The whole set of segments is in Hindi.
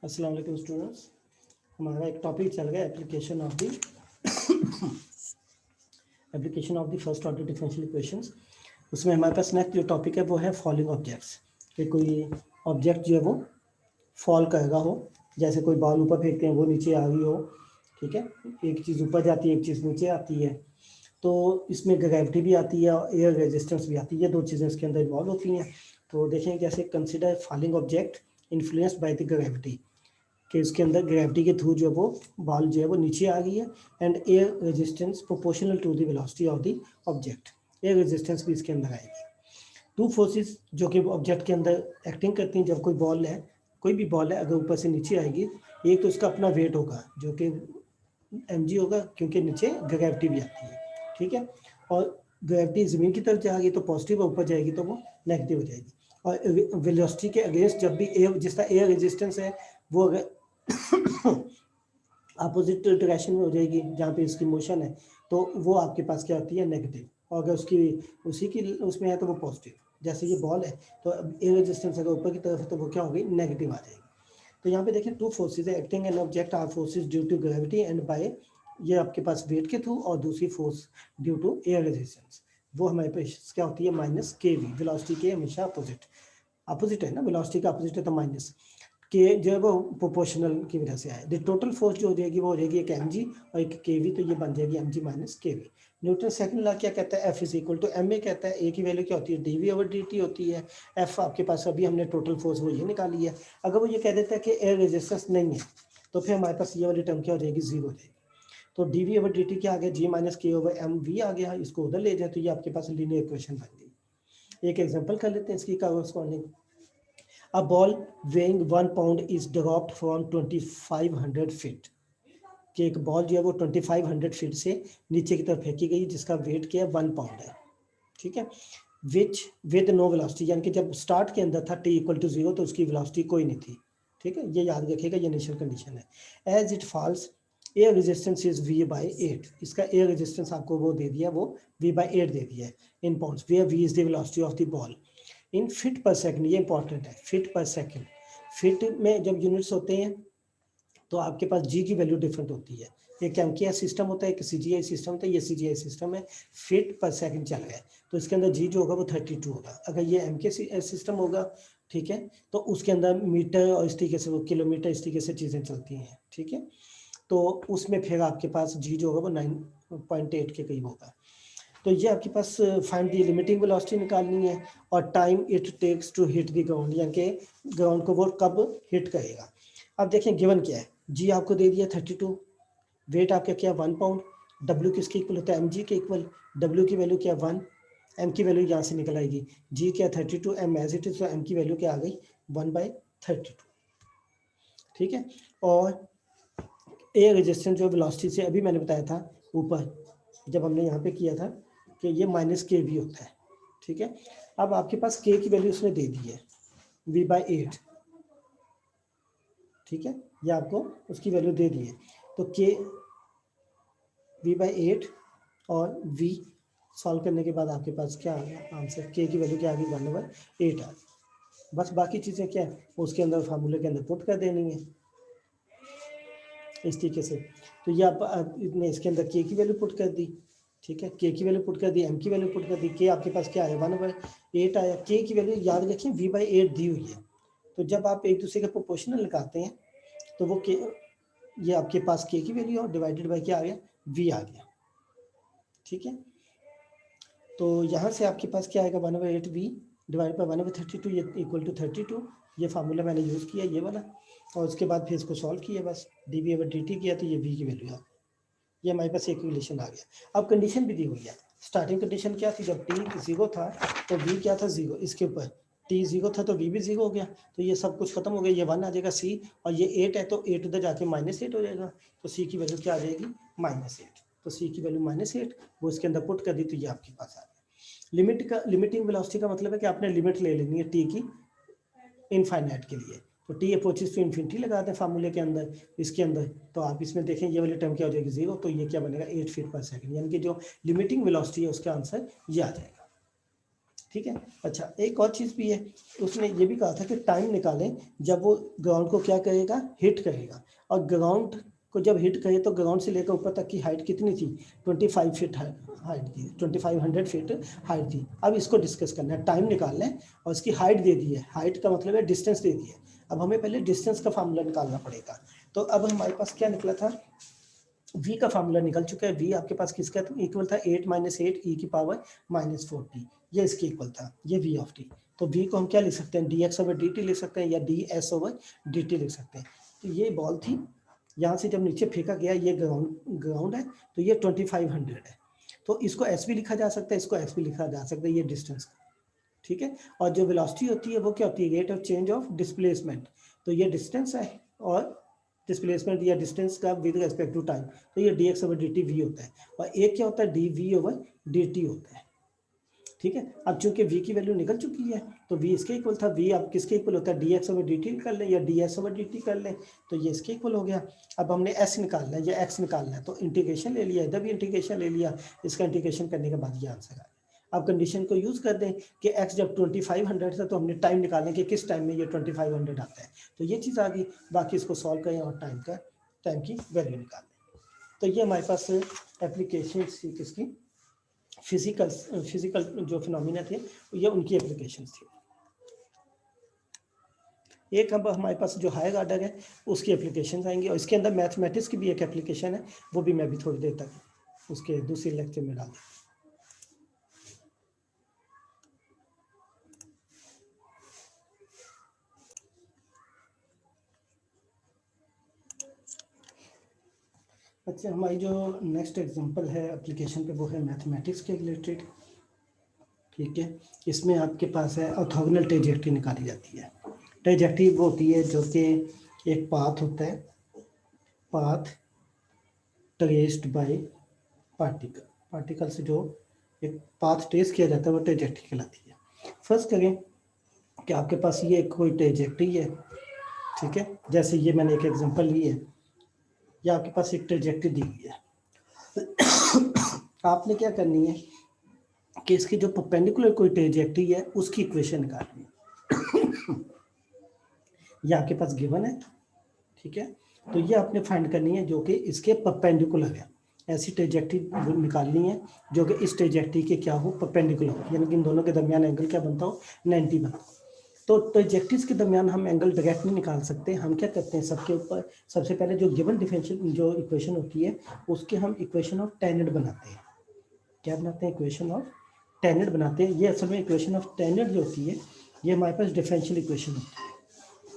अस्सलाम वालेकुम स्टूडेंट्स। हमारा एक टॉपिक चल रहा है application of the first order differential equations. उसमें हमारे पास नेक्स्ट जो टॉपिक है वो है फॉलिंग ऑब्जेक्ट्स, कि कोई ऑब्जेक्ट जो है वो फॉल करेगा हो, जैसे कोई बॉल ऊपर फेंकते हैं वो नीचे आ गई हो, ठीक है। एक चीज़ ऊपर जाती है, एक चीज़ नीचे आती है, तो इसमें ग्रेविटी भी आती है और एयर रेजिस्टेंस भी आती है। ये दो चीज़ें इसके अंदर इन्वॉल्व होती हैं। तो देखें जैसे consider falling object influenced by the gravity, कि इसके अंदर ग्रेविटी के थ्रू जो है वो बॉल जो है वो नीचे आ गई है, and air resistance proportional to the velocity of the object. Air resistance भी इसके अंदर आएगी। टू फोर्सेस जो कि ऑब्जेक्ट के अंदर एक्टिंग करती हैं। जब कोई बॉल है, कोई भी बॉल है, अगर ऊपर से नीचे आएगी, एक तो उसका अपना वेट होगा जो कि mg होगा, क्योंकि नीचे ग्रेविटी भी आती है, ठीक है। और ग्रेविटी ज़मीन की तरफ जाएगी तो पॉजिटिव, ऊपर जाएगी तो वो नेगेटिव हो जाएगी। और वेलोसिटी के अगेंस्ट जब भी एयर, जिसका एयर रेजिस्टेंस है वो अगर अपोजिट डायरेक्शन में हो जाएगी जहाँ पे इसकी मोशन है, तो वो आपके पास क्या होती है, नेगेटिव। और अगर उसकी उसी की उसमें है तो वो पॉजिटिव। जैसे ये बॉल है तो एयर रेजिस्टेंस अगर ऊपर की तरफ है तो वो क्या होगी, नेगेटिव आ जाएगी। तो यहाँ पे देखें टू फोर्सेज है acting an object are forces due to gravity and by, ये आपके पास वेट के थ्रू, और दूसरी force due to air resistance, वो हमारे पास क्या होती है, माइनस के वी। वेलोसिटी के हमेशा अपोजिट है ना, वेलोसिटी का अपोजिट है तो माइनस के जो है वो प्रोपोर्शनल की वजह से आए। द टोटल फोर्स जो हो जाएगी वो हो जाएगी एक एम जी और एक के वी, तो ये बन जाएगी M G minus K V. Newton second law क्या कहता है, F is equal to M A कहता है। ए की वैल्यू क्या होती है, D V over D T होती है। एफ आपके पास अभी हमने टोटल फोर्स वो ये निकाली है। अगर वो ये कह देता है कि एयर रेजिस्टेंस नहीं है, तो फिर हमारे पास ये वाली टर्म क्या हो जाएगी, जीरो हो जाएगी। तो D V over D T क्या आ गया, G minus K over M V आ गया। इसको उधर ले जाए तो ये आपके पास लीनियर इक्वेशन बन गई। एक एग्जाम्पल कर लेते हैं इसकी corresponding. A ball weighing 1 pound is dropped from 2500 feet, कि एक बॉल जो है वो 2500 फीट से नीचे की तरफ फेंकी गई, जिसका वेट क्या है, 1 पाउंड है, ठीक है। विच विद नो वेलोसिटी, यानी कि जब स्टार्ट के अंदर था टी इक्वल टू जीरो, तो उसकी वेलोसिटी कोई नहीं थी, ठीक है। ये याद रखिएगा, ये इनिशियल कंडीशन है। As it falls air resistance is V by 8, इसका एयर रेजिस्टेंस आपको वो दे दिया, वो वी बाई 8 दे दिया है in pounds, where v is the velocity of the ball in feet per second. ये इंपॉर्टेंट है, फीट पर सेकंड। फीट में जब यूनिट्स होते हैं तो आपके पास जी की वैल्यू डिफरेंट होती है। एक एमकेआई सिस्टम होता है, एक सीजीआई सिस्टम होता है, ये सीजीआई सिस्टम है। फीट पर सेकंड चल गया तो इसके अंदर जी जो होगा वो 32 होगा। अगर ये एमके सिस्टम होगा, ठीक है, तो उसके अंदर मीटर और इस तरीके से वो किलोमीटर, इस तरीके से चीज़ें चलती हैं, ठीक है। तो उसमें फिर आपके पास जी जो होगा वो 9.8 के करीब होगा। तो ये आपके पास फाइंड दी लिमिटिंग वेलोसिटी निकालनी है, और time it takes to hit the ground, यानी कि ग्राउंड को वो कब हिट करेगा। अब देखें गिवन क्या है, जी आपको दे दिया 32, वेट आपका क्या 1 पाउंड, डब्ल्यू किसके इक्वल होता है, एम जी के इक्वल। डब्ल्यू की वैल्यू क्या 1, एम की वैल्यू यहाँ से निकल आएगी, जी क्या 32, एम एज इट इज, तो एम की वैल्यू क्या आ गई 1/32, ठीक है। और एयर रेजिस्टेंस जो वेलोसिटी से अभी मैंने बताया था ऊपर, जब हमने यहाँ पे किया था कि ये माइनस के वी होता है, ठीक है। अब आपके पास के की वैल्यू उसने दे दी है v/8, ठीक है, ये आपको उसकी वैल्यू दे दी है। तो के v/8 और v सॉल्व करने के बाद आपके पास क्या आ गया आंसर, के की वैल्यू क्या आ गई 1/8 आ गई। बस बाकी चीज़ें क्या है उसके अंदर फार्मूले के अंदर पुट कर देनी है इस तरीके से। तो ये आप इतने इसके अंदर के की वैल्यू पुट कर दी, ठीक है, के की वैल्यू पुट कर दी, एम की वैल्यू पुट कर दी। के आपके पास क्या आया 1/8 आया। के की वैल्यू याद रखिए v/8 दी हुई है, तो जब आप एक दूसरे के प्रोपोर्शनल निकालते हैं तो वो के, ये आपके पास के की वैल्यू और डिवाइडेड बाई क्या आ गया, v आ गया, ठीक है। तो यहाँ से आपके पास क्या आएगा 1/8 v डिवाइड बाई 1/32, ये इक्वल टू 32। ये फार्मूला मैंने यूज़ किया ये वाला, और उसके बाद फिर इसको सॉल्व किया, बस D V over D T किया तो ये v की वैल्यू आ गई। ये हमारे पास एक रिलेशन आ गया। अब कंडीशन भी दी हुई है। स्टार्टिंग कंडीशन क्या थी, जब टी जीरो था तो वी क्या था जीरो, इसके ऊपर टी जीरो था तो वी भी जीरो हो गया, तो ये सब कुछ खत्म हो गया, ये 1 आ जाएगा सी, और ये 8 है तो 8 उधर जाके -8 हो जाएगा, तो सी की वैल्यू क्या आ जाएगी -8। तो सी की वैल्यू -8 वो इसके अंदर पुट कर दी, तो ये आपके पास आ गया। लिमिटिंग वेलोसिटी का मतलब है कि आपने लिमिट ले लेनी है टी की इनफाइनाइट के लिए, तो टी अप्रोचेस टू इन्फिनिटी लगाते हैं फार्मूले के अंदर, इसके अंदर। तो आप इसमें देखें ये वाली टर्म क्या हो जाएगी 0, तो ये क्या बनेगा 8 फीट पर सेकंड, यानी कि जो लिमिटिंग वेलोसिटी है उसका आंसर ये आ जाएगा, ठीक है। अच्छा, एक और चीज़ भी है, उसने ये भी कहा था कि टाइम निकालें जब वो ग्राउंड को क्या करेगा, हिट करेगा, और ग्राउंड को जब हिट करे तो ग्राउंड से लेकर ऊपर तक की हाइट कितनी थी, 25 फीट हाइट थी, 2500 फीट हाइट थी। अब इसको डिस्कस करना है, टाइम निकालना है और इसकी हाइट दे दी है, हाइट का मतलब है डिस्टेंस दे दी है। अब हमें पहले डिस्टेंस का फार्मूला निकालना पड़ेगा। तो अब हमारे पास क्या निकला था, v का फार्मूला निकल चुका है। v आपके पास किसका था, इक्वल था 8 - 8 e की पावर -40, ये इसके इक्वल था, ये v ऑफ t। तो v को हम क्या लिख सकते हैं, dx/dt लिख सकते हैं या ds/dt लिख सकते हैं। तो ये बॉल थी, यहाँ से जब नीचे फेंका गया, ये ग्राउंड है, तो ये 2500 है। तो इसको s भी लिखा जा सकता है, इसको x भी लिखा जा सकता है, ये डिस्टेंस, ठीक है। और जो वेलोसिटी होती है वो क्या होती है, rate of change of displacement. तो ये डिस्टेंस है और डिस्प्लेसमेंट या डिस्टेंस का विद रेस्पेक्ट टू टाइम, तो ये dx/dt v होता है, और एक क्या होता है, dv/dt होता है, ठीक है। अब चूंकि v की वैल्यू निकल चुकी है तो v इसके इक्वल था, v अब किसके इक्वल होता है, dx/dt कर लें या ds/dt कर लें, तो ये इसके इक्वल हो गया। अब हमने s निकालना है या x निकालना है, तो इंटीग्रेशन ले लिया, इधर भी इंटीग्रेशन ले लिया, इसका इंटीग्रेशन करने के बाद ये आंसर आया। अब कंडीशन को यूज कर दें कि x जब 2500 था तो हमने टाइम निकालने कि किस टाइम में ये 2500 आता है, तो ये चीज़ आ गई। बाकी इसको सॉल्व करें और टाइम की वैल्यू निकालें। तो ये हमारे पास एप्लीकेशन थी किसकी, फिजिकल जो फिनोमिना थे, ये उनकी एप्लीकेशन थी। एक अब हमारे पास जो हायर ऑर्डर है उसकी एप्लीकेशन आएंगी, और इसके अंदर मैथमेटिक्स की भी एक एप्लीकेशन है, वो भी मैं भी थोड़ी देर तक उसके दूसरे लेक्चर में डाल दूँ। अच्छा, हमारी जो नेक्स्ट एग्जांपल है एप्लीकेशन पे वो है मैथमेटिक्स के रिलेटेड, ठीक है। इसमें आपके पास है ऑर्थोगोनल ट्रेजेक्टरी निकाली जाती है। ट्रेजेक्टरी वो होती है जो कि एक पाथ होता है, पाथ ट्रेस्ड बाय पार्टिकल से जो एक पाथ ट्रेस किया जाता है वो ट्रेजेक्टरी कहलाती है। फर्स्ट करें कि आपके पास ये कोई ट्रेजेक्टरी है, ठीक है, जैसे ये मैंने एक एग्जांपल ली है, ये आपके पास एक ट्रेजेक्टरी दी हुई है। आपने क्या करनी है कि इसकी जो परपेंडिकुलर कोई ट्रेजेक्टरी है उसकी इक्वेशन निकालनी है। ये आपके पास गिवन है, ठीक है, तो ये आपने फाइंड करनी है जो कि इसके परपेंडिकुलर है। ऐसी ट्रेजेक्टरी निकालनी है जो कि इस ट्रेजेक्टरी के क्या हो, परपेंडिकुलर हो, यानी कि इन दोनों के दरमियान एंगल क्या बनता हो, 90 बनता हो। तो ट्रेजेक्टरीज के दरमियान हम एंगल डायरेक्ट नहीं निकाल सकते, हम क्या करते हैं, सबके ऊपर सबसे पहले जो गिवन डिफरेंशियल जो इक्वेशन होती है उसके हम इक्वेशन ऑफ टेनेट बनाते हैं। क्या बनाते हैं, इक्वेशन ऑफ टेनेट बनाते हैं। ये असल में इक्वेशन ऑफ टेनेट जो होती है ये हमारे पास डिफरेंशियल इक्वेशन होती है,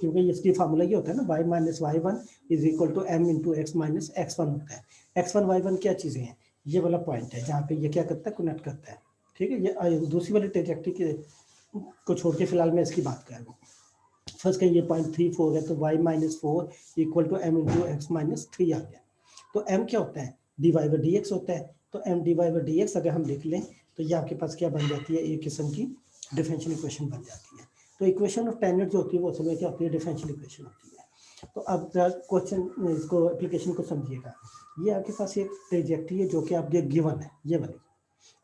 क्योंकि इसकी फार्मूला ये होता है ना, y - y1 = m × x - x1 होता है। x1 y1 क्या चीज़ें हैं, ये वाला पॉइंट है जहाँ पे ये क्या करता है, कनेक्ट करता है, ठीक है। ये दूसरी वाली ट्रेजेक्टरी के को छोड़ के फिलहाल मैं इसकी बात कर रहा हूँ। फर्स्ट का ये पॉइंट 3 4 है, तो y - 4 = m × x - 3 आ गया। तो m क्या होता है, dy/dx होता है, तो m dy/dx अगर हम लिख लें तो ये आपके पास क्या बन जाती है, एक किस्म की डिफरेंशियल इक्वेशन बन जाती है। तो इक्वेशन ऑफ टेनेट जो होती है वो असल में क्या होती है, डिफरेंशियल इक्वेशन होती है। तो अब क्वेश्चन इसको एप्लीकेशन को समझिएगा। ये आपके पास एक ट्रेजेक्टरी है जो कि आपके गिवन है, ये वाली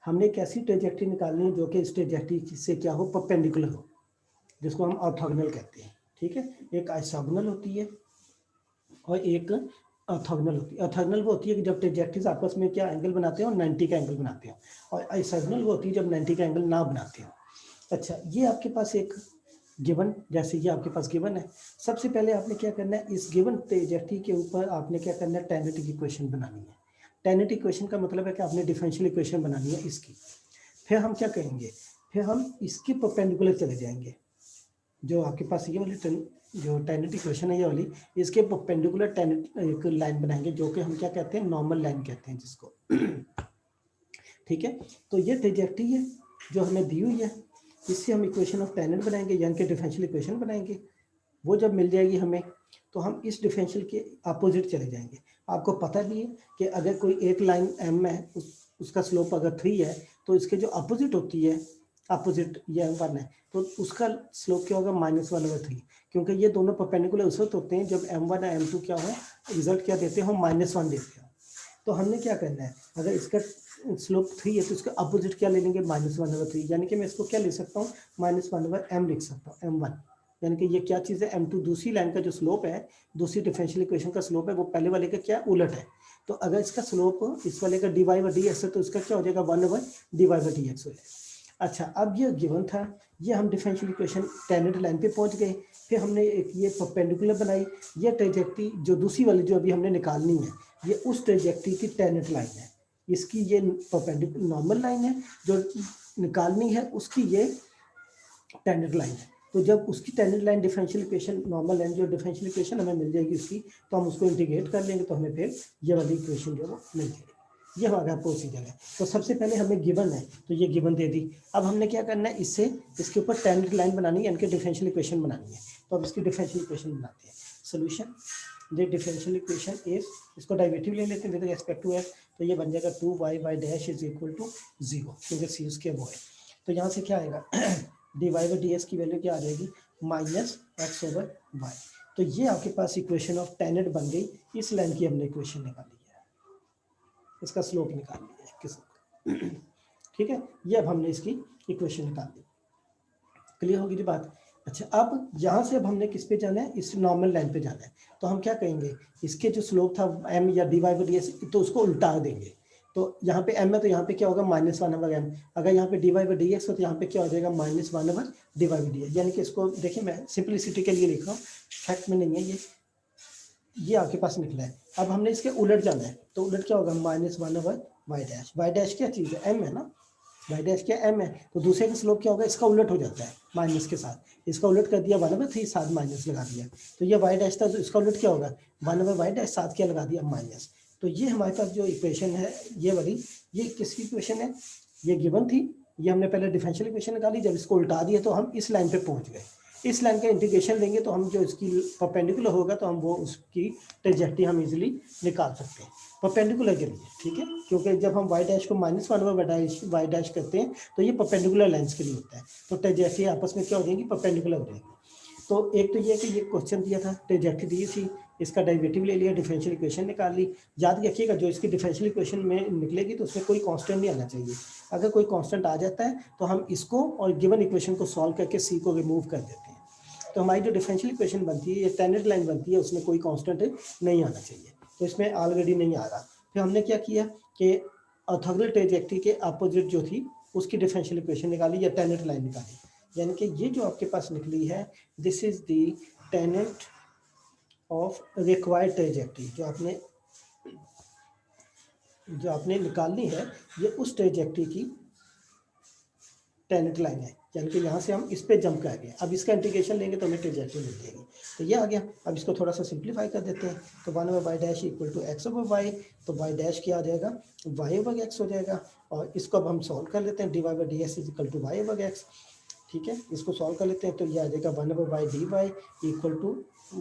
हमने एक ऐसी ट्रेजेक्टरी निकालनी है जो कि इस ट्रेजेक्टरी से क्या हो, परपेंडिकुलर हो, जिसको हम ऑर्थोगोनल कहते हैं, ठीक है। एक आइसोगोनल होती है और एक ऑर्थोगोनल होती है। ऑर्थोगोनल वो होती है कि जब ट्रेजेक्टरीज आपस में क्या एंगल बनाते हैं और 90 का एंगल बनाते हैं, और आइसोगोनल वो होती है जब 90 का एंगल ना बनाते हैं। अच्छा, ये आपके पास एक गिवन, जैसे ये आपके पास गिवन है, सबसे पहले आपने क्या करना है, इस गिवन ट्रेजेक्टरी के ऊपर आपने क्या करना है, टेनेट इक्वेशन बनानी है। टेनेट इक्वेशन का मतलब है कि आपने डिफरेंशियल इक्वेशन बनानी है इसकी। फिर हम क्या करेंगे, फिर हम इसके परपेंडिकुलर चले जाएंगे, जो आपके पास ये वाली जो टेनेट इक्वेशन है ये वाली, इसके परपेंडिकुलर टेनेट एक लाइन बनाएंगे जो कि हम क्या कहते हैं, नॉर्मल लाइन कहते हैं जिसको, ठीक है। तो ये ट्रेजेक्टरी है जो हमें दी हुई है, इससे हम इक्वेशन ऑफ टेनेट बनाएंगे, यानी कि डिफरेंशियल इक्वेशन बनाएंगे। वो जब मिल जाएगी हमें तो हम इस डिफरेंशियल के अपोजिट चले जाएंगे। आपको पता भी है कि अगर कोई एक लाइन m है, उसका स्लोप अगर 3 है, तो इसके जो अपोजिट होती है, अपोजिट ये 1 है, तो उसका स्लोप क्या होगा, -1/3, क्योंकि ये दोनों परपेंडिकुलर उस वक्त होते हैं जब m1 और m2 क्या हो, रिजल्ट क्या देते हो, -1 देते हो। तो हमने क्या करना है, अगर इसका स्लोप 3 है तो इसका अपोजिट क्या ले लेंगे, -1/3, यानी कि मैं इसको क्या ले सकता हूँ, -1/m लिख सकता हूँ, m1, यानी कि ये क्या चीज़ है, m2 दूसरी लाइन का जो स्लोप है, दूसरी डिफरेंशियल इक्वेशन का स्लोप है, वो पहले वाले का क्या उलट है। तो अगर इसका स्लोप इस वाले का dy/dx है तो इसका क्या हो जाएगा, 1/dy/dx हो जाएगा। अच्छा, अब ये गिवन था, ये हम डिफरेंशियल इक्वेशन टेनेट लाइन पे पहुंच गए, फिर हमने एक ये परपेंडिकुलर बनाई, ये ट्रेजेक्ट्री जो दूसरी वाली जो अभी हमने निकालनी है, ये उस ट्रेजेक्ट्री की टेनेट लाइन है, इसकी ये परपेंडिकुलर नॉर्मल लाइन है, जो निकालनी है उसकी ये टेनेट लाइन है। तो जब उसकी Tenet line differential equation normal line जो डिफरेंशियल इक्वेशन हमें मिल जाएगी उसकी, तो हम उसको इंटीग्रेट कर लेंगे तो हमें फिर ये वाली इक्वेशन जो है वो मिल जाएगी। ये हमारा प्रोसीजर है। तो सबसे पहले हमें गिवन है, तो ये गिवन दे दी। अब हमने क्या करना है, इससे इसके ऊपर टेनेट लाइन बनानी है, इनके डिफरेंशियल इक्वेशन बनानी है। तो अब इसकी डिफरेंशियल इक्वेशन बनाते हैं। Solution, the differential equation is, इसको डेरिवेटिव ले लेते हैं विद रिस्पेक्ट टू एफ, तो ये बन जाएगा 2y/डैश इज इक्वल टू 0, क्योंकि सी उसके वो है। तो यहाँ से क्या आएगा, dy/ds की वैल्यू क्या आ जाएगी, -x/y। तो ये आपके पास इक्वेशन ऑफ टेनेट बन गई। इस लाइन की हमने इक्वेशन निकाली है, इसका स्लोप निकाल लिया है किसी ठीक है, ये अब हमने इसकी इक्वेशन निकाल ली। क्लियर होगी जी बात। अच्छा, अब यहाँ से अब हमने किस पे जाना है, इस नॉर्मल लाइन पे जाना है। तो हम क्या कहेंगे, इसके जो स्लोप था m या dy/ds, तो उसको उल्टा देंगे। तो यहाँ पे m है तो यहाँ पे क्या होगा, -1/m। अगर यहाँ पे dy/dx हो तो यहाँ पे क्या हो जाएगा, -1/dy/dx। यानी कि इसको देखिए, मैं सिंपलिसिटी के लिए लिख रहा हूँ, फैक्ट में नहीं है ये आपके पास निकला है। अब हमने इसके उलट जाना है, तो उलट क्या होगा, -1/y'। y' क्या चीज़ है, m है ना, y' क्या m है। तो दूसरे का स्लोप क्या होगा, इसका उलट हो जाता है माइनस के साथ, इसका उलट कर दिया 1/3, साथ माइनस लगा दिया। तो ये y' था, तो इसका उलट क्या होगा, 1/y', साथ क्या लगा दिया, माइनस। तो ये हमारे पास जो इक्वेशन है ये वाली, ये किसकी इक्वेशन है, ये गिवन थी, ये हमने पहले डिफरेंशियल इक्वेशन निकाली, जब इसको उल्टा दिया तो हम इस लाइन पे पहुंच गए। इस लाइन का इंटीग्रेशन लेंगे तो हम जो इसकी परपेंडिकुलर होगा तो हम वो उसकी ट्रेजेक्ट्री हम इजीली निकाल सकते हैं परपेंडिकुलर के लिए, ठीक है। क्योंकि जब हम y' को -1/y' करते हैं तो ये परपेंडिकुलर लाइंस के लिए होता है, तो ट्रेजेक्ट्री आपस में क्या हो जाएगी, परपेंडिकुलर हो जाएगी। तो एक तो ये कि ये क्वेश्चन दिया था, ट्रेजेक्ट्री दी थी, इसका डेरिवेटिव ले लिया, डिफरेंशियल इक्वेशन निकाल ली। याद रखिएगा, जो इसकी डिफरेंशियल इक्वेशन में निकलेगी तो उसमें कोई कांस्टेंट नहीं आना चाहिए। अगर कोई कांस्टेंट आ जाता है तो हम इसको और गिवन इक्वेशन को सॉल्व करके सी को रिमूव कर देते हैं। तो हमारी जो डिफरेंशियल इक्वेशन बनती है, ये टेनेट लाइन बनती है, उसमें कोई कांस्टेंट नहीं आना चाहिए, तो इसमें ऑलरेडी नहीं आ रहा। फिर हमने क्या किया कि ऑर्थोगोनल ट्रेजेक्ट्री के अपोजिट जो थी उसकी डिफरेंशियल इक्वेशन निकाली या टेनेट लाइन निकाली। यानी कि ये जो आपके पास निकली है, this is the Tenet of required trajectory, जो आपने निकालनी है, ये उस ट्रेजेक्ट्री की टेनेट लाइन है। यानी कि यहाँ से हम इस पे जंप कर गए, अब इसका इंटीग्रेशन लेंगे तो हमें ट्रेजेक्ट्री मिल जाएगी। तो ये आ गया। अब इसको थोड़ा सा सिंप्लीफाई कर देते हैं, तो 1/y' इक्वल टू x/y, तो y' क्या आ जाएगा, y/x हो जाएगा। और इसको अब हम सॉल्व कर लेते हैं, dy/ds is equal to y/x, ठीक है। इसको सॉल्व कर लेते हैं तो ये आ जाएगा 1/dy equal to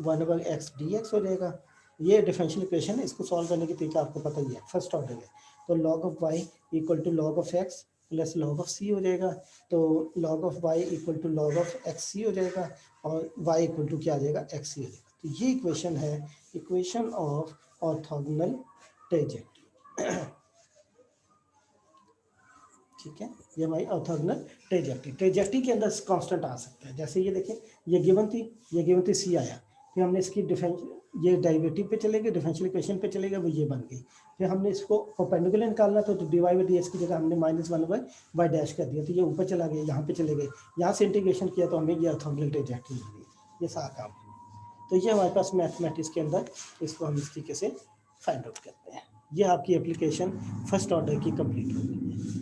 1/x dx हो जाएगा। ये डिफरेंशियल इक्वेशन है, इसको सॉल्व करने की तरीका आपको पता ही है, फर्स्ट ऑर्डर है। तो log of y equal to log of x plus log of c हो जाएगा। तो log of y equal to log of xc हो जाएगा, और y इक्वल टू क्या आ जाएगा, xc हो जाएगा। तो ये इक्वेशन है, इक्वेशन ऑफ ऑर्थोगोनल ट्रेजेक्ट्री, ठीक है। ये हमारी ऑर्थोगोनल ट्रेजेक्ट्री के अंदर कांस्टेंट आ सकता है। जैसे ये देखें, ये गिवन थी सी आया, फिर हमने इसकी ये डेरिवेटिव पे चले गए, डिफरेंशियल इक्वेशन पे चले गए, वो ये बन गई। फिर हमने इसको परपेंडिकुलर निकालना था, तो dy/ds की जगह हमने -1/y' कर दिया, तो ये ऊपर चला गया, यहाँ पे चले गए, यहाँ से इंटीग्रेशन किया तो हमें ये ऑर्थोगोनल ट्रेजेक्ट्री मिल गई। ये सारा काम। तो ये हमारे पास मैथमेटिक्स के अंदर इसको हम इस तरीके से फाइंड आउट करते हैं। ये आपकी एप्लीकेशन फर्स्ट ऑर्डर की कंप्लीट हो गई है।